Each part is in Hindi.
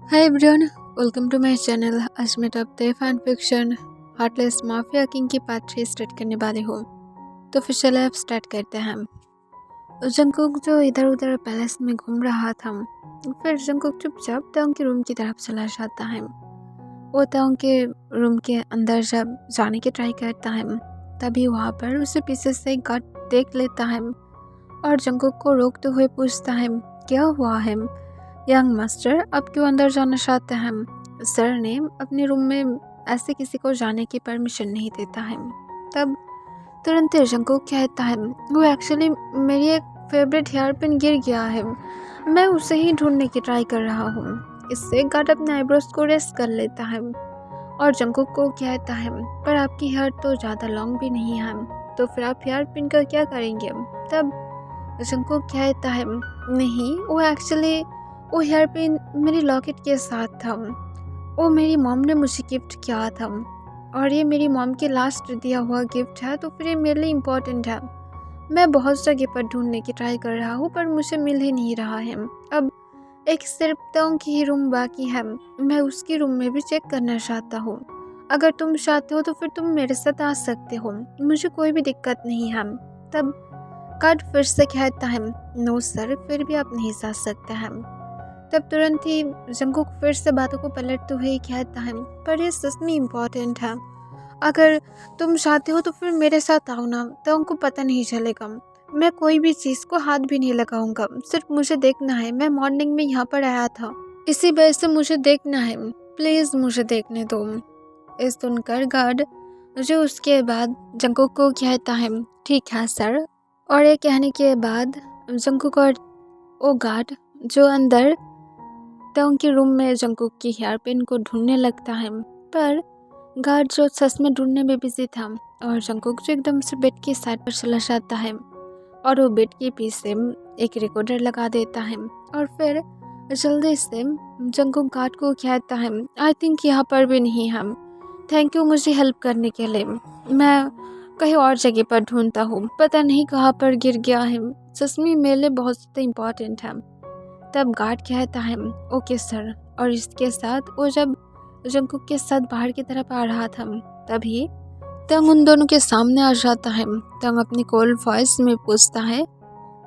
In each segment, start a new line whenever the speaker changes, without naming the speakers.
Hi everyone, welcome to my channel. आज मैं top fan fiction heartless mafia king की पार्ट 3 स्टार्ट करने वाली हूँ। तो फिर चले अब स्टार्ट करते हैं। जंगकुक जो इधर उधर पैलेस में घूम रहा था, फिर जंगकुक चुपचाप तांग के रूम की तरफ चला जाता है। वो तांग के रूम के अंदर जब जाने की ट्राई करता है, तभी वहाँ पर उसे पीछे से एक गार्ड देख लेता है और जंगकुक को रोकते हुए पूछता है, क्या हुआ है यंग मास्टर, आप क्यों अंदर जाना चाहते हैं? सर ने अपने रूम में ऐसे किसी को जाने की परमिशन नहीं देता है। तब तुरंत जंगकुक कहता है, वो एक्चुअली मेरी एक फेवरेट हेयर पिन गिर गया है, मैं उसे ही ढूंढने की ट्राई कर रहा हूँ। इससे गार्ड अपने आईब्रोज को रेस्ट कर लेता है और जंगकुक को कहता है, पर आपकी हेयर तो ज़्यादा लॉन्ग भी नहीं है, तो फिर आप हेयर पिन का क्या करेंगे? तब जंगकुक कहता है, नहीं, वो हेयर पिन मेरी लॉकेट के साथ था। वो मेरी मॉम ने मुझे गिफ्ट किया था और ये मेरी मॉम के लास्ट दिया हुआ गिफ्ट है, तो फिर ये मेरे लिए इम्पोर्टेंट है। मैं बहुत जगह पर ढूंढने की ट्राई कर रहा हूँ पर मुझे मिल ही नहीं रहा है। अब एक सिर्फ तांग की ही रूम बाकी है, मैं उसकी रूम में भी चेक करना चाहता हूँ। अगर तुम चाहते हो तो फिर तुम मेरे साथ आ सकते हो, मुझे कोई भी दिक्कत नहीं है। तब गार्ड फिर से कहता है, नो सर, फिर भी आप नहीं जा सकते हैं। तब तुरंत ही जंगकुक फिर से बातों को पलटते हुए कहता है, पर ये सच में इम्पोर्टेंट है। अगर तुम चाहते हो तो फिर मेरे साथ आओ ना, तो उनको पता नहीं चलेगा। मैं कोई भी चीज़ को हाथ भी नहीं लगाऊंगा, सिर्फ मुझे देखना है। मैं मॉर्निंग में यहाँ पर आया था, इसी वजह से मुझे देखना है, प्लीज़ मुझे देखने दो। इस सुनकर गार्ड जो उसके बाद जंगकुक को कहता है, ठीक है सर। और ये कहने के बाद जंगकुक और वो गार्ड जो अंदर तो उनके रूम में जंगकुक की हेयर पिन को ढूंढने लगता है, पर गार्ड जो सच में ढूंढने में बिजी था और जंगकुक जो एकदम से बेड की साइड पर चला जाता है और वो बेड के पीछे एक रिकॉर्डर लगा देता है और फिर जल्दी से जंगकुक गार्ड को कहता है, आई थिंक यहाँ पर भी नहीं है, थैंक यू मुझे हेल्प करने के लिए। मैं कहीं और जगह पर ढूंढता हूँ, पता नहीं कहाँ पर गिर गया है, सच में मेरे लिए बहुत ज़्यादा इम्पोर्टेंट है। तब गार्ड कहता है, ओके सर। और इसके साथ वो जब जंगकुक के साथ बाहर की तरफ आ रहा था, तभी तंग उन दोनों के सामने आ जाता है। तंग अपनी कोल्ड वॉइस में पूछता है,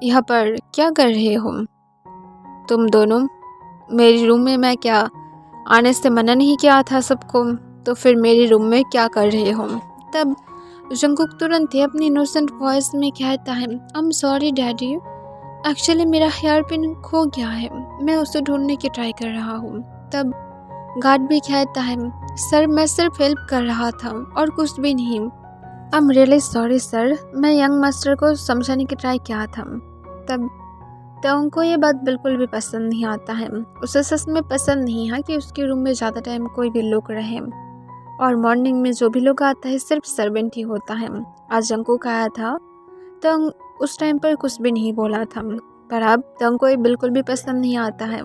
यहाँ पर क्या कर रहे हो तुम दोनों? मेरी रूम में मैं क्या आने से मना नहीं किया था सबको, तो फिर मेरी रूम में क्या कर रहे हो? तब जंगकुक तुरंत ही अपनी इनोसेंट वॉइस में कहता है, I am sorry daddy, actually मेरा हेयर पिन खो गया है, मैं उसे ढूंढने की ट्राई कर रहा हूँ। तब गार्ड भी कहता है, सर मैं सिर्फ हेल्प कर रहा था और कुछ भी नहीं। I am really sorry sir, मैं यंग मास्टर को समझाने की ट्राई किया था। तब तांग को ये बात बिल्कुल भी पसंद नहीं आता है। उसे सच में पसंद नहीं है कि उसके रूम में ज़्यादा टाइम कोई भी लोग रहे और मॉर्निंग में जो भी लोग आता है सिर्फ सर्वेंट ही होता है। आज जंगकुक आया था, तंग उस टाइम पर कुछ भी नहीं बोला था, पर अब तंग को ये बिल्कुल भी पसंद नहीं आता है।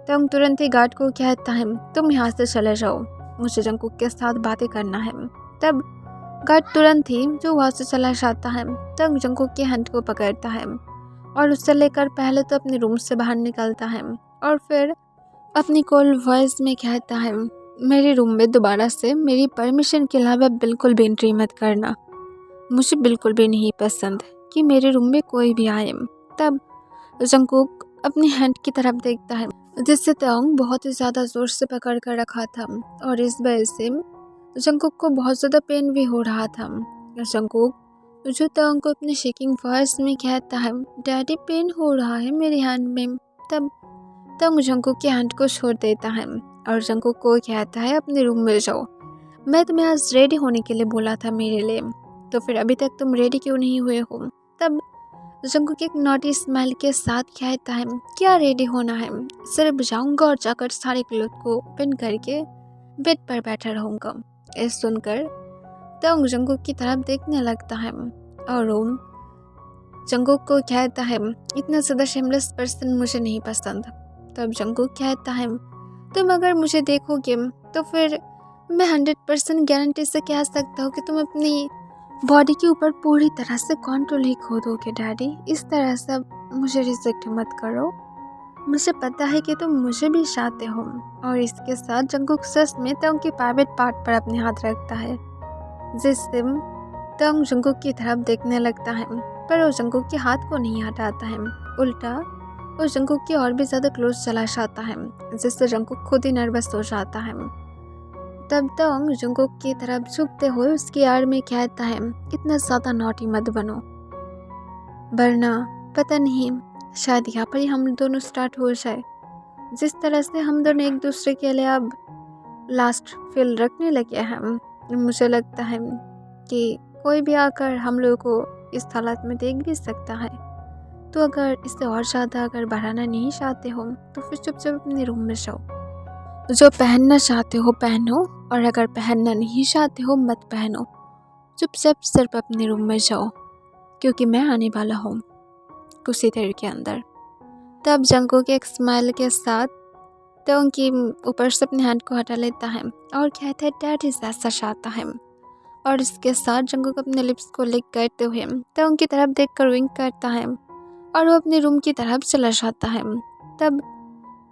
तंग तुरंत ही गार्ड को कहता है, तुम यहाँ से चले जाओ, मुझे जंगकुक के साथ बातें करना है। तब गार्ड तुरंत ही जो वहाँ से चला जाता है। तंग जंगकुक के हैंड को पकड़ता है और उससे लेकर पहले तो अपने रूम से बाहर निकलता है और फिर अपनी कोल्ड वॉइस में कहता है, मेरे रूम में दोबारा से मेरी परमिशन के अलावा बिल्कुल भी एंट्री मत करना, मुझे बिल्कुल भी नहीं पसंद कि मेरे रूम में कोई भी आए। तब जंगकुक अपनी हैंड की तरफ देखता है, जिससे तांग बहुत ही ज़्यादा ज़ोर से पकड़ कर रखा था और इस वजह से जंगकुक को बहुत ज़्यादा पेन भी हो रहा था। जंगकुक जो तांग को अपनी शेकिंग वॉइस में कहता है, डैडी पेन हो रहा है मेरी हैंड में। तब तांग जंगकुक की हैंड को छोड़ देता है और जंगकुक को कहता है, अपने रूम में जाओ, मैं तुम्हें आज रेडी होने के लिए बोला था मेरे लिए, तो फिर अभी तक तुम रेडी क्यों नहीं हुए हो? तब जंगकुक एक नॉटी स्माइल के साथ कहता है, क्या रेडी होना है, सिर्फ जाऊंगा और जाकर सारे क्लोथ को ओपन करके बेड पर बैठा रहूंगा। ऐसा सुनकर तंग जंगकुक की तरफ देखने लगता है और रोम जंगकुक को कहता है, इतना ज़्यादा शेमलेस पर्सन मुझे नहीं पसंद। तब जंगकुक कहता है, तुम अगर मुझे देखोगे तो फिर मैं 100% गारंटी से कह सकता हूँ कि तुम अपनी बॉडी के ऊपर पूरी तरह से कंट्रोल ही खो दोगे डैडी। इस तरह से मुझे रिजेक्ट मत करो। मुझे पता है कि तुम मुझे भी चाहते हो। और इसके साथ जंगकुक सच में तंग की प्राइवेट पार्ट पर अपने हाथ रखता है, जिससे तंग जंगकुक की तरफ देखने लगता है, पर वो जंगकुक के हाथ को नहीं हटाता है। उल्टा वो जंगकुक की और भी ज़्यादा क्लोज चला जाता है, जिससे जंगकुक खुद ही नर्वस हो जाता है। तब तंग जंगकुक की तरफ झुकते हुए उसकी आड़ में कहता है, इतना ज़्यादा नॉटी मत बनो, वरना पता नहीं शायद यहाँ पर ही हम दोनों स्टार्ट हो जाए। जिस तरह से हम दोनों एक दूसरे के लिए अब लास्ट फील रखने लगे हैं, मुझे लगता है कि कोई भी आकर हम लोगों को इस हालत में देख भी सकता है। तो अगर इससे और ज़्यादा अगर बढ़ाना नहीं चाहते हो तो फिर चुपचाप अपने रूम में जाओ। जो पहनना चाहते हो पहनो, और अगर पहनना नहीं चाहते हो मत पहनो। चुपचाप सिर्फ अपने रूम में जाओ, क्योंकि मैं आने वाला हूँ कुछ ही देर के अंदर। तब जंगकुक एक स्माइल के साथ तंग की ऊपर से अपने हाथ को हटा लेता है और कहता है डैड इज ऐसा चाहता है। और इसके साथ जंगकुक अपने लिप्स को लिक करते हुए तंग की तरफ देखकर विंक करता है और वो अपने रूम की तरफ चला जाता है। तब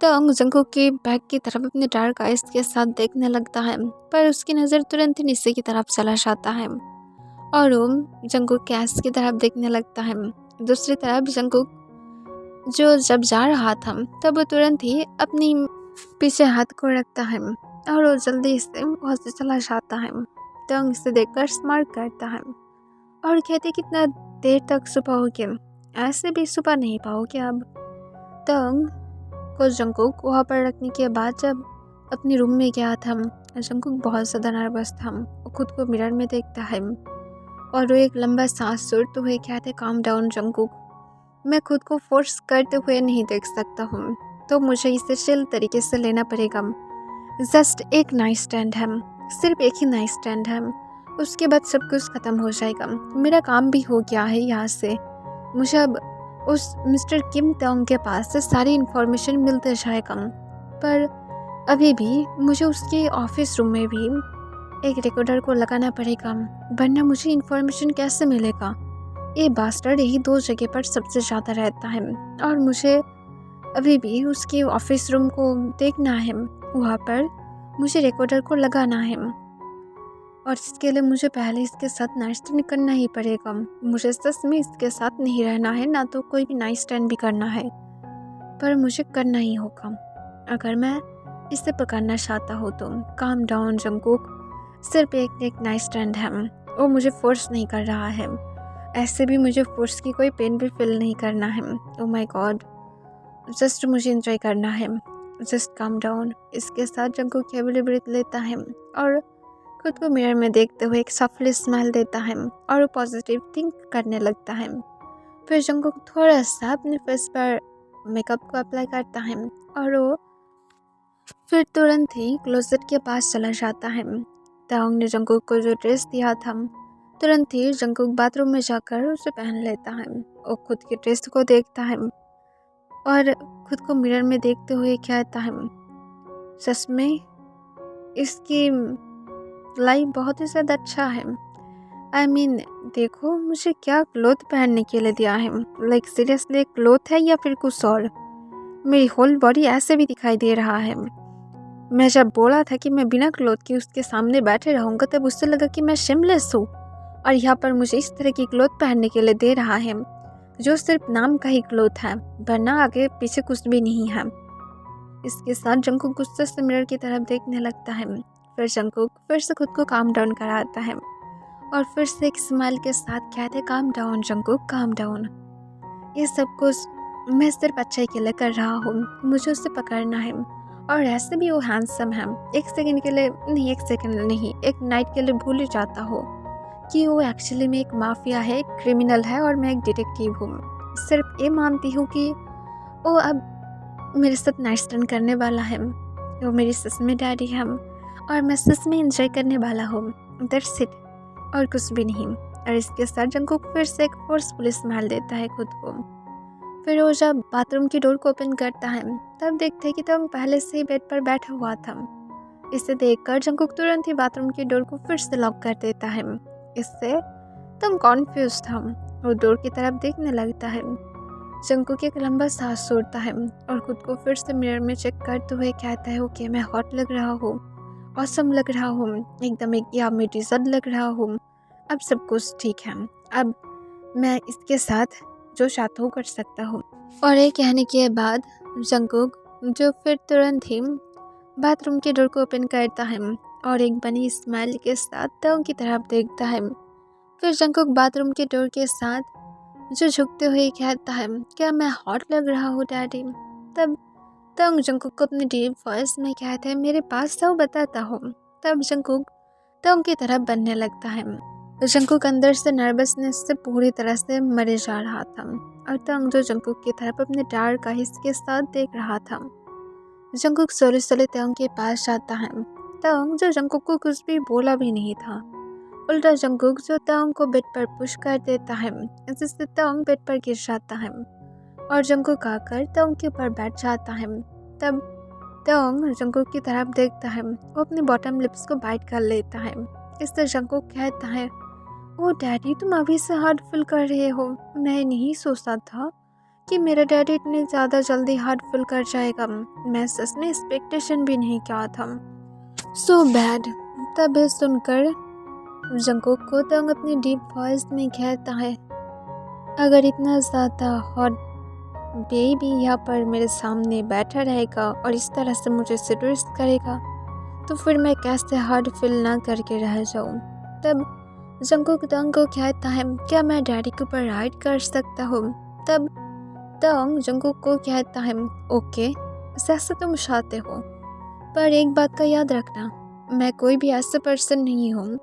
तंग जंगकुक की बैग की तरफ अपने डार्क आइज के साथ देखने लगता है, पर उसकी नज़र तुरंत ही नीचे की तरफ चला जाता है और वो जंगकुक के आइज की तरफ देखने लगता है। दूसरी तरफ जंगकुक जो जब जा रहा था तब वो तुरंत ही अपनी पीछे हाथ को रखता है और वो जल्दी से वहाँ से चला जाता है। तंग इसे देखकर स्मार्ट करता है और कहते कितना देर तक सुबह हो गया, ऐसे भी सुबह नहीं पाओगे अब। तंग को जंगकुक वहाँ पर रखने के बाद जब अपने रूम में गया था, जंगकुक बहुत ज़्यादा नर्वस था। वो खुद को मिरर में देखता है और वो एक लंबा सांस छोड़ते हुए कहते काम डाउन जंगकुक, मैं खुद को फोर्स करते हुए नहीं देख सकता हूँ, तो मुझे इसे चिल तरीके से लेना पड़ेगा। जस्ट एक नाइट स्टैंड है, सिर्फ एक ही नाइट स्टैंड है, उसके बाद सब कुछ ख़त्म हो जाएगा। मेरा काम भी हो गया है यहाँ से। मुझे अब उस मिस्टर किम तोंग के पास से सारी इन्फॉर्मेशन मिलते जाएगा, पर अभी भी मुझे उसके ऑफिस रूम में भी एक रिकॉर्डर को लगाना पड़ेगा, वरना मुझे इन्फॉर्मेशन कैसे मिलेगा। ये बास्टर्ड यही दो जगह पर सबसे ज़्यादा रहता है और मुझे अभी भी उसके ऑफिस रूम को देखना है, वहाँ पर मुझे रिकॉर्डर को लगाना है और इसके लिए मुझे पहले इसके साथ नाइट स्टैंड करना ही पड़ेगा। मुझे सच में इसके साथ नहीं रहना है, ना तो कोई भी नाइट स्टैंड भी करना है, पर मुझे करना ही होगा अगर मैं इसे पकड़ना चाहता हो तो। काम डाउन जंगकुक, सिर्फ एक नाइट स्टैंड है, वो मुझे फोर्स नहीं कर रहा है, ऐसे भी मुझे फोर्स की कोई पेन भी फील नहीं करना है। ओह माय गॉड, जस्ट मुझे एंजॉय करना है, जस्ट काम डाउन। इसके साथ जंगकुक हैवीली ब्रीथ लेता है और खुद को मिरर में देखते हुए एक सफल स्माइल देता है और वो पॉजिटिव थिंक करने लगता है। फिर जंगकुक थोड़ा सा अपने फेस पर मेकअप को अप्लाई करता है और वो फिर तुरंत ही क्लोजेट के पास चला जाता है। ताओंग ने जंगकुक को जो ड्रेस दिया था, तुरंत ही जंगकुक बाथरूम में जाकर उसे पहन लेता है। वो खुद की ड्रेस को देखता है और खुद को मिरर में देखते हुए कहता है, सच में इसकी लाइफ बहुत ही ज़्यादा अच्छा है। आई मीन देखो मुझे क्या क्लोथ पहनने के लिए दिया है, लाइक सीरियसली क्लोथ है या फिर कुछ और। मेरी होल बॉडी ऐसे भी दिखाई दे रहा है। मैं जब बोला था कि मैं बिना क्लोथ के उसके सामने बैठे रहूँगा तब उससे लगा कि मैं शिमलेस हूँ, और यहाँ पर मुझे इस तरह की क्लोथ पहनने के लिए दे रहा है जो सिर्फ नाम का ही क्लोथ है, वरना आगे पीछे कुछ भी नहीं है। इसके साथ जंगकुक गुस्से से मिरर की तरफ देखने लगता है। फिर जंगकुक फिर से खुद को काम डाउन कराता है और फिर से एक स्माइल के साथ कहते calm down Jungkook, calm down. ये सब कुछ मैं सिर्फ अच्छाई के लिए कर रहा हूँ, मुझे उसे पकड़ना है। और ऐसे भी वो हैंडसम है, एक सेकंड के लिए नहीं, एक सेकंड नहीं, एक नाइट के लिए भूल ही जाता हो कि वो एक्चुअली में एक माफिया है, एक क्रिमिनल है और मैं एक डिटेक्टिव हूँ। सिर्फ ये मानती हूँ कि वो अब मेरे साथ नाइट स्टैंड करने वाला है, वो मेरी सच में डैडी है और मैं सच में इंजॉय करने वाला हूँ, दैट्स इट, और कुछ भी नहीं। और इसके साथ जंगकुक फिर से एक फोर्सफुल स्माइल देता है खुद को। फिर वो जब बाथरूम की डोर को ओपन करता है तब देखते हैं कि तंग पहले से ही बेड पर बैठा हुआ था। इसे देखकर जंगकुक तुरंत ही बाथरूम की डोर को फिर से लॉक कर देता है। इससे तंग कॉन्फ्यूज था, वो डोर की तरफ देखने लगता है। जंकुक एक लंबा सांस छोड़ता है और खुद को फिर से मिरर में चेक करते हुए कहता है ओके मैं हॉट लग रहा हूँ, ऑसम लग रहा हूँ, एकदम एक यामी डिज़र्ट लग रहा हूँ, अब सब कुछ ठीक है, अब मैं इसके साथ जो चाहता हूँ कर सकता हूँ। और ये कहने के बाद जंकुक जो फिर तुरंत ही बाथरूम के डोर को ओपन करता है और एक बनी स्माइल के साथ तंग की तरफ देखता है। फिर जंकुक बाथरूम के डोर के साथ जो झुकते हुए कहता है क्या मैं हॉट लग रहा हूँ डैडी। तब तंग जंकुक को अपनी डीप वॉइस में कहता है मेरे पास सब बताता हूँ। तब जंकुक तंग की तरफ बनने लगता है। जंकुक अंदर से नर्वसनेस से पूरी तरह से मरे जा रहा था और तंग जो जंकुक की तरफ अपने डार्क आइज के साथ देख रहा था। जंकुक सोले सोले तंग के पास जाता है। तंग जो जंकुक को कुछ भी बोला भी नहीं था, उल्टा जंकुक जो तंग को बेड पर पुश कर देता है जिससे तंग बेड पर गिर जाता है और जंकुक आकर तंग के ऊपर बैठ जाता है। तब तंग जंकुक की तरफ देखता है, वो अपने बॉटम लिप्स को बाइट कर लेता है। इससे जंकुक कहता है ओ डैडी तुम अभी से हार्ड फील कर रहे हो, मैं नहीं सोचता था कि मेरा डैडी इतने ज़्यादा जल्दी हार्ड फील कर जाएगा, मैं सच में एक्सपेक्टेशन भी नहीं किया था, सो बैड। तब ये सुनकर जंकुक को तंग अपनी डीप वॉइस में कहता है अगर इतना ज़्यादा हॉट बेबी यहाँ पर मेरे सामने बैठा रहेगा और इस तरह से मुझे सीड्यूस करेगा तो फिर मैं कैसे हार्ड फील ना करके रह जाऊँ। तब जंकुक तंग को कहता है क्या मैं डैडी के ऊपर राइड कर सकता हूँ। तब तंग जंकुक को कहता है ओके जैसे तुम चाहते हो, पर एक बात का याद रखना, मैं कोई भी ऐसा पर्सन नहीं हूँ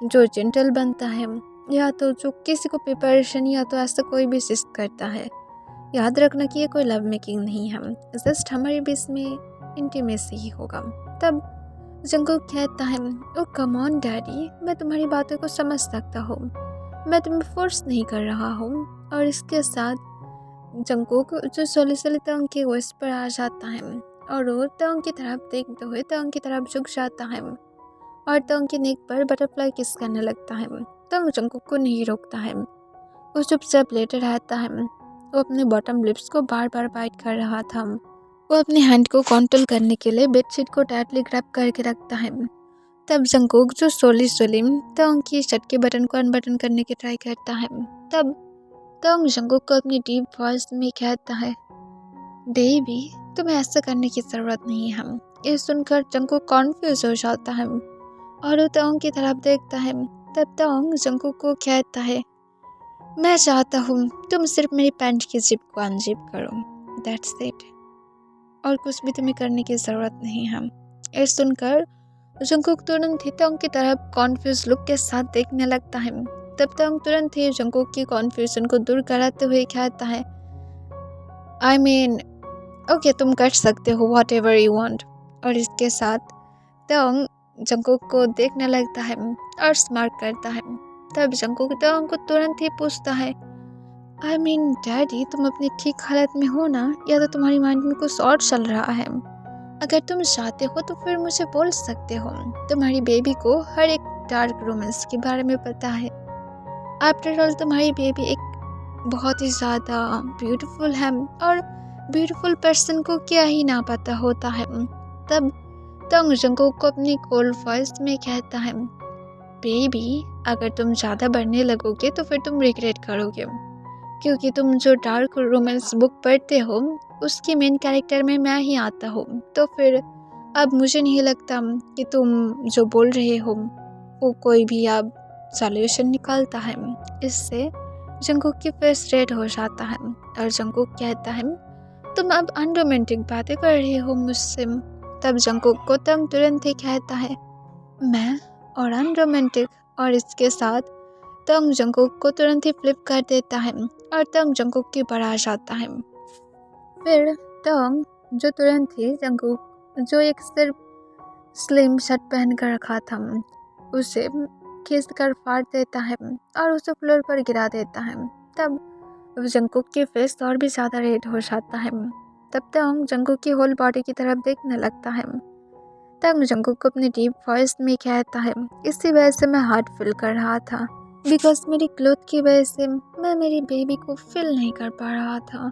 जो जेंटल बनता है या तो जो किसी को प्रिपरेशन या तो ऐसा कोई भी सिस्ट करता है। याद रखना कि ये कोई लव मेकिंग नहीं है, जस्ट हमारे बीच में इंटीमेसी ही होगा। तब जंकुक कहता है ओ कम ऑन डैडी, मैं तुम्हारी बातों को समझ सकता हूँ, मैं तुम्हें फोर्स नहीं कर रहा हूँ। और इसके साथ जंकुक जो सोले सोले तंग के वेस्ट पर आ जाता है और वो तंग की तरफ देखते हुए तंग की तरफ झुक जाता है और तंग के नेक पर बटरफ्लाई किस करने लगता है। तंग जंकुक को नहीं रोकता है, वो चुपचाप लेटे रहता है। वो अपने बॉटम लिप्स को बार बार बाइट कर रहा था। वो अपने हैंड को कंट्रोल करने के लिए बेडशीट को टाइटली ग्रैब करके रखता है। तब जंकुक जो सोली सोली तंग की शर्ट के बटन को अनबटन करने की ट्राई करता है। तब तंग जंकुक को अपनी डीप वॉइस में कहता है बेबी तुम्हें ऐसा करने की ज़रूरत नहीं है। ये सुनकर जंकुक कॉन्फ्यूज हो जाता है और वो तंग की तरफ देखता है। तब तंग जंकुक को कहता है मैं चाहता हूँ तुम सिर्फ मेरी पैंट की जिप को अनजिप करो, दैट्स इट, और कुछ भी तुम्हें करने की ज़रूरत नहीं है। ये सुनकर जंकुक तुरंत ही तंग की तरफ कॉन्फ्यूज लुक के साथ देखने लगता है। तब तंग तुरंत ही जंकुक की कॉन्फ्यूजन को दूर कराते हुए कहता है आई मीन ओके तुम कर सकते हो व्हाट एवर यू वांट। और इसके साथ तंग जंकुक को देखने लगता है और स्मार्ट करता है। तब जंकुक तंग को तुरंत ही पूछता है आई मीन डैडी तुम अपनी ठीक हालत में हो ना, या तो तुम्हारी माइंड में कुछ और चल रहा है। अगर तुम चाहते हो तो फिर मुझे बोल सकते हो, तुम्हारी बेबी को हर एक डार्क रोमांस के बारे में पता है। आफ्टर ऑल तुम्हारी बेबी एक बहुत ही ज़्यादा ब्यूटीफुल है और ब्यूटीफुल पर्सन को क्या ही ना पता होता है। तब तंग जंकुक को अपनी कोल्ड वॉइस में कहता है बेबी अगर तुम ज़्यादा बढ़ने लगोगे तो फिर तुम रिग्रेट करोगे, क्योंकि तुम जो डार्क रोमांस बुक पढ़ते हो उसकी मेन कैरेक्टर में मैं ही आता हूँ, तो फिर अब मुझे नहीं लगता कि तुम जो बोल रहे हो वो कोई भी अब सॉल्यूशन निकालता है। इससे जंकुक की फेस रेड हो जाता है और जंकुक कहता है तुम अब अनरोमांटिक बातें कर रहे हो मुझसे। तब जंकुक को तंग तुरंत ही कहता है मैं और अनरोमांटिक, और इसके साथ तंग जंकुक को तुरंत ही फ्लिप कर देता है और तंग जंकुक के ऊपर आ जाता है। फिर तंग जो तुरंत ही जंकुक जो एक सिर्फ स्लिम शर्ट पहन कर रखा था उसे खींच कर फाड़ देता है और उसे फ्लोर पर गिरा देता है। तब जंकुक की फेस और भी ज़्यादा रेड हो जाता है। तब तंग जंकुक की होल बॉडी की तरफ देखने लगता है। तब जंकुक को अपनी डीप वॉइस में कहता है इसी वजह से मैं हार्ड फील कर रहा था, बिकॉज मेरी क्लोथ की वजह से मैं मेरी बेबी को फील नहीं कर पा रहा था।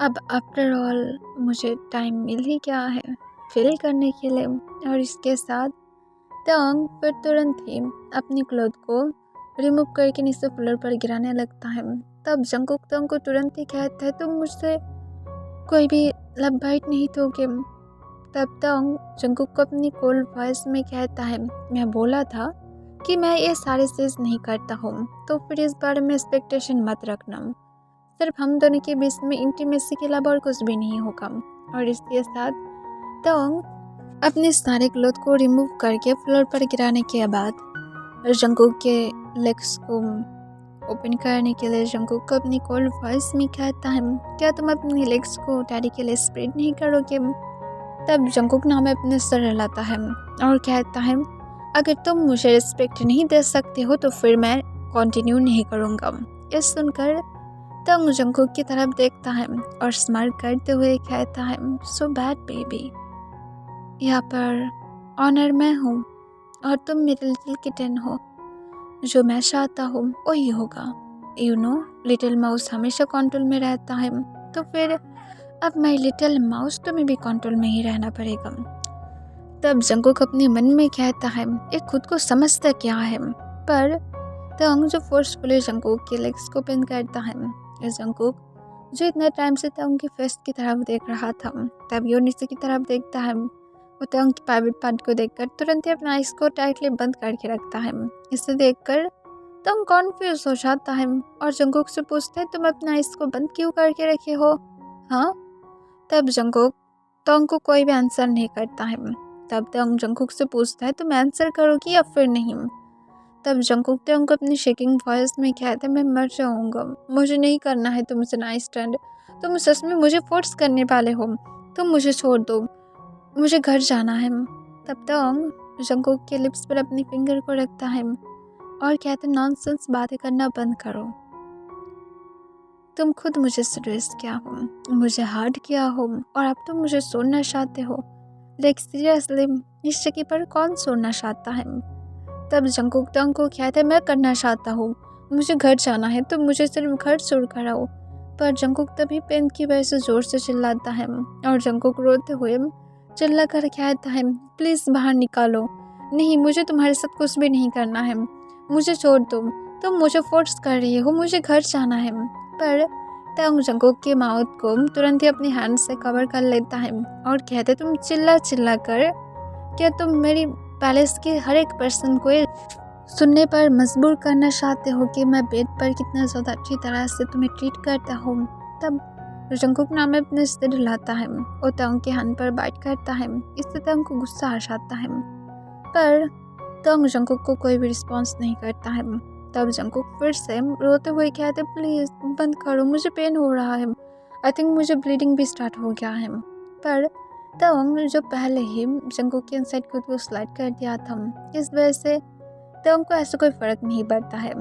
अब आफ्टर ऑल मुझे टाइम मिल ही गया है फील करने के लिए। और इसके साथ तंग फिर तुरंत ही अपनी क्लोथ को रिमूव करके नीचे फ्लोर पर गिराने लगता है। तब जंगकुक तंग को तुरंत ही कहता है तुम मुझसे कोई भी लब बाइट नहीं दोगे। तब तंग जंगकुक को अपनी कोल्ड वॉइस में कहता है मैं बोला था कि मैं ये सारी चीज़ नहीं करता हूँ, तो फिर इस बारे में एक्सपेक्टेशन मत रखना। सिर्फ हम दोनों के बीच में इंटीमेसी के अलावा और कुछ भी नहीं होगा। और इसके साथ तंग अपने सारे क्लोथ को रिमूव करके फ्लोर पर गिराने के बाद जंगकुक के लेग्स को ओपन करने के लिए जंगकुक को अपनी कोल्ड वॉइस में कहता है क्या तुम अपने लेग्स को डैडी के लिए स्प्रेड नहीं करोगे। तब जंगकुक नाम अपने सर हिलाता है और कहता है अगर तुम मुझे रिस्पेक्ट नहीं दे सकते हो तो फिर मैं कंटिन्यू नहीं करूँगा। ये सुनकर तंग जंगकुक की तरफ देखता है और स्माइल करते हुए कहता है सो बैड बेबी, यहाँ पर ऑनर मैं हूँ और तुम मेरे लिटिल किटन हो। जो मैं चाहता हूँ वही होगा। यू नो लिटिल माउस हमेशा कंट्रोल में रहता है, तो फिर अब माई लिटिल माउस तुम्हें भी कंट्रोल में ही रहना पड़ेगा। तब जंगकुक अपने मन में कहता है ये खुद को समझता क्या है। पर तंग जो फोर्सफुली जंगकुक के लेग्स को पिन करता है। जंगकुक जो इतना टाइम से तंग की फेस की तरफ देख रहा था, तब यो नीचे की तरफ देखता है। वो तंग की प्राइवेट पार्ट को देखकर तुरंत ही अपना आइस को टाइटली बंद करके रखता है। इसे देखकर तंग कॉन्फ्यूज हो जाता है और जंगकुक से पूछता है तुम अपना आइस को बंद क्यों करके रखे हो। हाँ। तब जंगकुक तंग को कोई भी आंसर नहीं करता है। तब तंग जंगकुक से पूछता है तुम आंसर करोगी या फिर नहीं। तब जंगकुक तंग को अपनी शेकिंग वॉइस में कहता है मैं मर जाऊंगा, मुझे नहीं करना है तुमसे नाइस स्टैंड, तुम सच में मुझे फोर्स करने वाले हो, तुम मुझे छोड़ दो, मुझे घर जाना है। तब तंग जंगकुक के लिप्स पर अपनी फिंगर को रखता है और कहते नॉनसेंस बातें करना बंद करो। तुम खुद मुझे सीरियस किया हो, मुझे हार्ड किया हो और अब तुम मुझे छोड़ना चाहते हो। लेकिन सीरियसली इस जगह पर कौन छोड़ना चाहता है। तब जंगकुक तंग को कहता है मैं करना चाहता हूँ, मुझे घर जाना है, तुम मुझे सिर्फ घर छोड़ कर आओ। पर जंगकुक तभी पेन की वजह से जोर से चिल्लाता है और जंगकुक रोते हुए चिल्ला कर कहता है प्लीज़ बाहर निकालो, नहीं मुझे तुम्हारे साथ कुछ भी नहीं करना है, मुझे छोड़ दो, तुम मुझे फोर्स कर रही हो, मुझे घर जाना है। पर तंग जंगकुक के माउथ को तुरंत ही अपनी हैंड से कवर कर लेता है और कहते तुम चिल्ला चिल्ला कर क्या तुम मेरी पैलेस के हर एक पर्सन को सुनने पर मजबूर करना चाहते हो कि मैं बेड पर कितना ज़्यादा अच्छी तरह से तुम्हें ट्रीट करता हूँ। तब जंगकुक नाम में अपने सिर हिलाता है और तंग के हाथ पर बाइट करता है। इससे तंग को गुस्सा आ जाता है, पर तंग जंगकुक को कोई भी रिस्पॉन्स नहीं करता है। तब जंगकुक फिर से रोते हुए कहते प्लीज़ बंद करो, मुझे पेन हो रहा है, आई थिंक मुझे ब्लीडिंग भी स्टार्ट हो गया है। पर तंग जो पहले ही जंगकुक के इनसाइड खुद को स्लाइड कर दिया था, इस वजह से तंग को ऐसा कोई फ़र्क नहीं पड़ता है,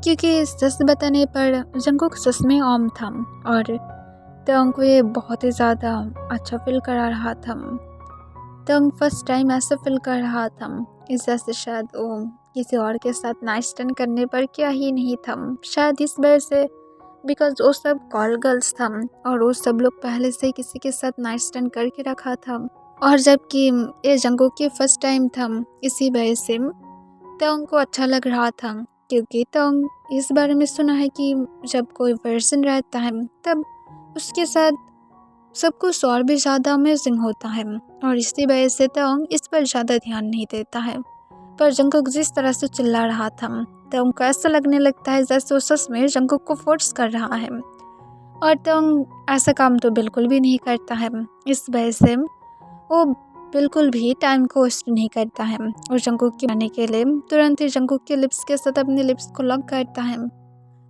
क्योंकि सच बताने पर जंगकुक सच में ओम था और तंग को ये बहुत ही ज़्यादा अच्छा फील करा रहा था। तंग फर्स्ट टाइम ऐसा फील कर रहा था इस वजह से शायद वो किसी और के साथ नाइट स्टैंड करने पर क्या ही नहीं था, शायद इस वजह से बिकॉज वो सब कॉल गर्ल्स था और वो सब लोग पहले से किसी के साथ नाइट स्टैंड करके रखा था। और जबकि ये जंगकुक की फर्स्ट टाइम था, इसी वजह से तंग को अच्छा लग रहा था, क्योंकि तंग इस बारे में सुना है कि जब कोई वर्जन रहता है तब उसके साथ सब कुछ और भी ज़्यादा अमेजिंग होता है और इसी वजह से तंग इस पर ज़्यादा ध्यान नहीं देता है। पर जंगकुक जिस तरह से चिल्ला रहा था तंग को ऐसा लगने लगता है जैसे वो सच में जंगकुक को फोर्स कर रहा है, और तंग ऐसा काम तो बिल्कुल भी नहीं करता है। इस वजह से वो बिल्कुल भी टाइम को वेस्ट नहीं करता है और जंगकुक के आने के लिए तुरंत ही जंगकुक के लिप्स के साथ अपने लिप्स को लॉक करता है,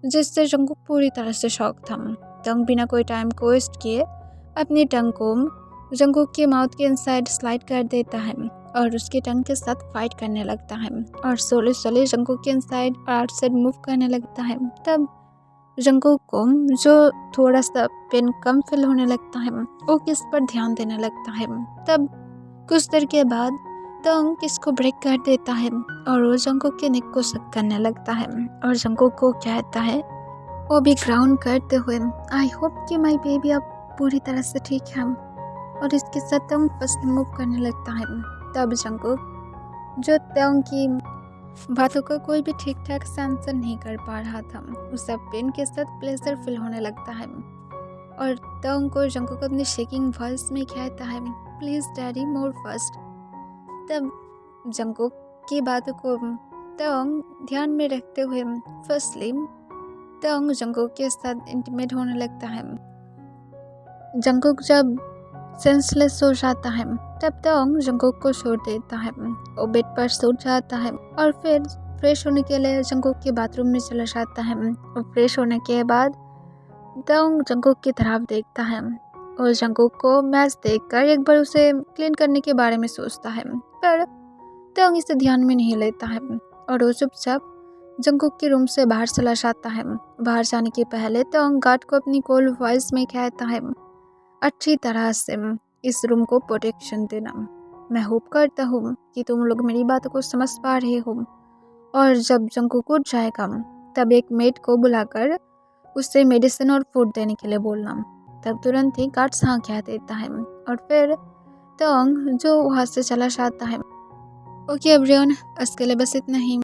जिससे जंगकुक पूरी तरह से शॉक था। तंग बिना कोई टाइम को वेस्ट किए अपनी टंग को जंगकुक के माउथ के इनसाइड स्लाइड कर देता है और उसके टंग के साथ फाइट करने लगता है और सोले सोले जंगकुक के इनसाइड और आउटसाइड मूव करने लगता है। तब जंगकुक को जो थोड़ा सा पेन कम फील होने लगता है वो किस पर ध्यान देने लगता है। तब कुछ देर के बाद तंग किसको ब्रेक कर देता है और वो जंगकुक के नेक को सक करने लगता है और जंगकुक को कहता है वो भी ग्राउंड करते हुए आई होप कि माई बेबी अब पूरी तरह से ठीक है और इसके साथ तंग फर्स्ट मूव करने लगता है। तब जंगकुक जो तंग की बातों का कोई भी ठीक ठाक से आंसर नहीं कर पा रहा था, उसे पेन के साथ प्लेजर फील होने लगता है और तंग को जंगकुक अपनी शेकिंग वॉइस में कहता है, प्लीज डैडी मोर फर्स्ट। तब जंगकुक की बातों को तंग ध्यान में रखते हुए फर्स्टली तंग जंगकुक के साथ इंटीमेट होने लगता है। जंगकुक जब सेंसलेस हो जाता है तब तंग जंगकुक को छोड़ देता है। वो बेड पर सो जाता है और फिर फ्रेश होने के लिए जंगकुक के बाथरूम में चला जाता है। और फ्रेश होने के बाद तंग जंगकुक की तरफ देखता है और जंगकुक को मैच देखकर एक बार उसे क्लीन करने के बारे में सोचता है, पर तंग इसे ध्यान में नहीं लेता है और वो चुपचाप जंगकुक के रूम से बाहर चला जाता है। बाहर जाने के पहले तंग गार्ड को अपनी कोल्ड वॉइस में कहता है, अच्छी तरह से इस रूम को प्रोटेक्शन देना। मैं होप करता हूँ कि तुम लोग मेरी बातों को समझ पा रहे हो। और जब जंगकुक उठ जाएगा तब एक मेड को बुलाकर उसे मेडिसिन और फूड देने के लिए बोलना। तब तुरंत ही गार्ड्स हाँ कह देता है और फिर तंग जो वहाँ से चला जाता है। ओके एवरीवन, आज के लिए बस इतना ही।